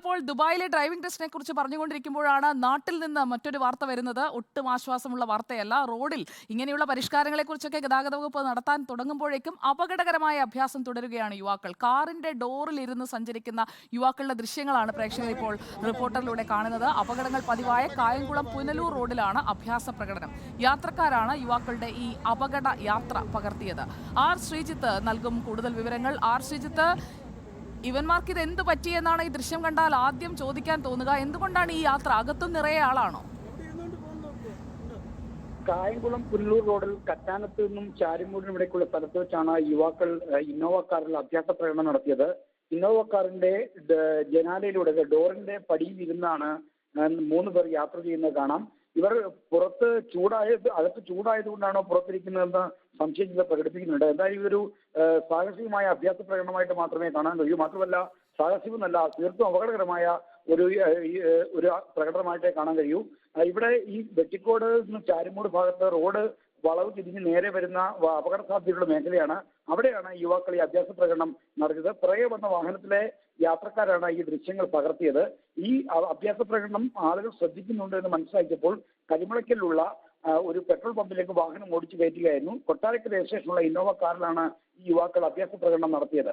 നമ്മളപ്പോൾ ദുബായിലെ ഡ്രൈവിംഗ് ടെസ്റ്റിനെ കുറിച്ച് പറഞ്ഞുകൊണ്ടിരിക്കുമ്പോഴാണ് നാട്ടിൽ നിന്ന് മറ്റൊരു വാർത്ത വരുന്നത്. ഒട്ടും ആശ്വാസമുള്ള വാർത്തയല്ല. റോഡിൽ ഇങ്ങനെയുള്ള പരിഷ്കാരങ്ങളെക്കുറിച്ചൊക്കെ ഗതാഗത വകുപ്പ് നടത്താൻ തുടങ്ങുമ്പോഴേക്കും അപകടകരമായ അഭ്യാസം തുടരുകയാണ് യുവാക്കൾ. കാറിന്റെ ഡോറിൽ ഇരുന്ന് സഞ്ചരിക്കുന്ന യുവാക്കളുടെ ദൃശ്യങ്ങളാണ് പ്രേക്ഷകർ ഇപ്പോൾ റിപ്പോർട്ടറിലൂടെ കാണുന്നത്. അപകടങ്ങൾ പതിവായ കായംകുളം പുനലൂർ റോഡിലാണ് അഭ്യാസ പ്രകടനം. യാത്രക്കാരാണ് യുവാക്കളുടെ ഈ അപകട യാത്ര പകർത്തിയത്. ആർ ശ്രീജിത്ത് നൽകും കൂടുതൽ വിവരങ്ങൾ. ആർ ശ്രീജിത്ത്, ഇവന്മാർക്ക് ഇത് എന്ത് പറ്റിയെന്നാണ് ഈ ദൃശ്യം കണ്ടാൽ ആദ്യം ചോദിക്കാൻ തോന്നുക? എന്തുകൊണ്ടാണ് ഈ യാത്ര? അകത്തും നിറയെ ആളാണോ? കായംകുളം പുനലൂർ റോഡിൽ കറ്റാനത്ത് നിന്നും ചാരിമൂടിനും ഇടയ്ക്കുള്ള സ്ഥലത്ത് വെച്ചാണ് യുവാക്കൾ ഇന്നോവ കാറിൽ അഭ്യാസ പ്രകടനം നടത്തിയത്. ഇന്നോവ കാറിന്റെ ജനാലയിലൂടെ ഡോറിന്റെ പടിയിൽ ഇരുന്നാണ് 3 പേർ യാത്ര ചെയ്യുന്നത് കാണാം. ഇവർ പുറത്ത് അകത്ത് ചൂടായതുകൊണ്ടാണോ പുറത്തിരിക്കുന്നതെന്ന് സംശയം പ്രകടിപ്പിക്കുന്നുണ്ട്. എന്തായാലും ഇതൊരു സാഹസികമായ അഭ്യാസ പ്രകടനമായിട്ട് മാത്രമേ കാണാൻ കഴിയൂ. മാത്രമല്ല സാഹസികമല്ല, തീർത്തും അപകടകരമായ ഒരു പ്രകടനമായിട്ടേ കാണാൻ കഴിയൂ. ഇവിടെ ഈ വെട്ടിക്കോട് നിന്ന് ചാരിമൂട് ഭാഗത്ത് റോഡ് വളവ് തിരിഞ്ഞ് നേരെ വരുന്ന അപകട സാധ്യതയുള്ള മേഖലയാണ്. അവിടെയാണ് യുവാക്കൾ ഈ അഭ്യാസ പ്രകടനം നടത്തിയത്. പിറകെ വന്ന വാഹനത്തിലെ യാത്രക്കാരാണ് ഈ ദൃശ്യങ്ങൾ പകർത്തിയത്. ഈ അഭ്യാസ പ്രകടനം ആളുകൾ ശ്രദ്ധിക്കുന്നുണ്ട് എന്ന് മനസ്സിലാക്കിയപ്പോൾ കരിമുളയ്ക്കലുള്ള ഒരു പെട്രോൾ പമ്പിലേക്ക് വാഹനം ഓടിച്ചു കയറ്റുകയായിരുന്നു. കൊട്ടാരക്കര രജിസ്ട്രേഷനുള്ള ഇന്നോവ കാറിലാണ് ഈ യുവാക്കൾ അഭ്യാസ പ്രകടനം നടത്തിയത്.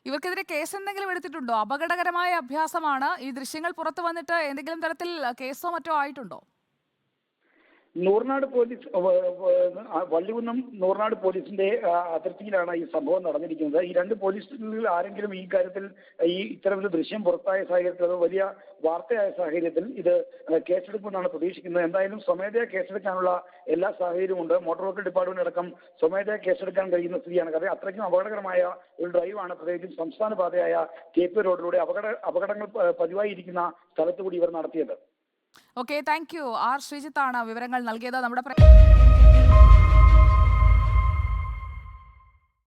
ഇവർക്കെതിരെ കേസ് എന്തെങ്കിലും എടുത്തിട്ടുണ്ടോ? അപകടകരമായ അഭ്യാസമാണ്. ഈ ദൃശ്യങ്ങൾ പുറത്തു വന്നിട്ട് എന്തെങ്കിലും തരത്തിൽ കേസോ മറ്റോ ആയിട്ടുണ്ടോ? നൂർനാട് പോലീസ് വള്ളികുന്നം നൂർനാട് പോലീസിന്റെ അതിർത്തിയിലാണ് ഈ സംഭവം നടന്നിരിക്കുന്നത്. ഈ 2 പോലീസുകളിൽ ആരെങ്കിലും ഈ കാര്യത്തിൽ ഇത്തരമൊരു ദൃശ്യം പുറത്തായ സാഹചര്യത്തിൽ, അത് വലിയ വാർത്തയായ സാഹചര്യത്തിൽ ഇത് കേസെടുക്കുമെന്നാണ് പ്രതീക്ഷിക്കുന്നത്. എന്തായാലും സ്വമേധയാ കേസെടുക്കാനുള്ള എല്ലാ സാഹചര്യവും ഉണ്ട്. മോട്ടോർ വെഹിക്കിൾ ഡിപ്പാർട്ട്മെന്റ് അടക്കം സ്വമേധയാ കേസെടുക്കാൻ കഴിയുന്ന സ്ഥിതിയാണ്. കാരണം അത്രയ്ക്കും അപകടകരമായ ഒരു ഡ്രൈവാണ്. പ്രത്യേകിച്ചും സംസ്ഥാന പാതയായ KP റോഡിലൂടെ അപകടങ്ങൾ പതിവായിരിക്കുന്ന സ്ഥലത്തുകൂടി ഇവർ നടത്തിയത്. Okay, thank you. ആർ ശ്രീജിത്താണ് വിവരങ്ങൾ നൽകിയത്. നമ്മുടെ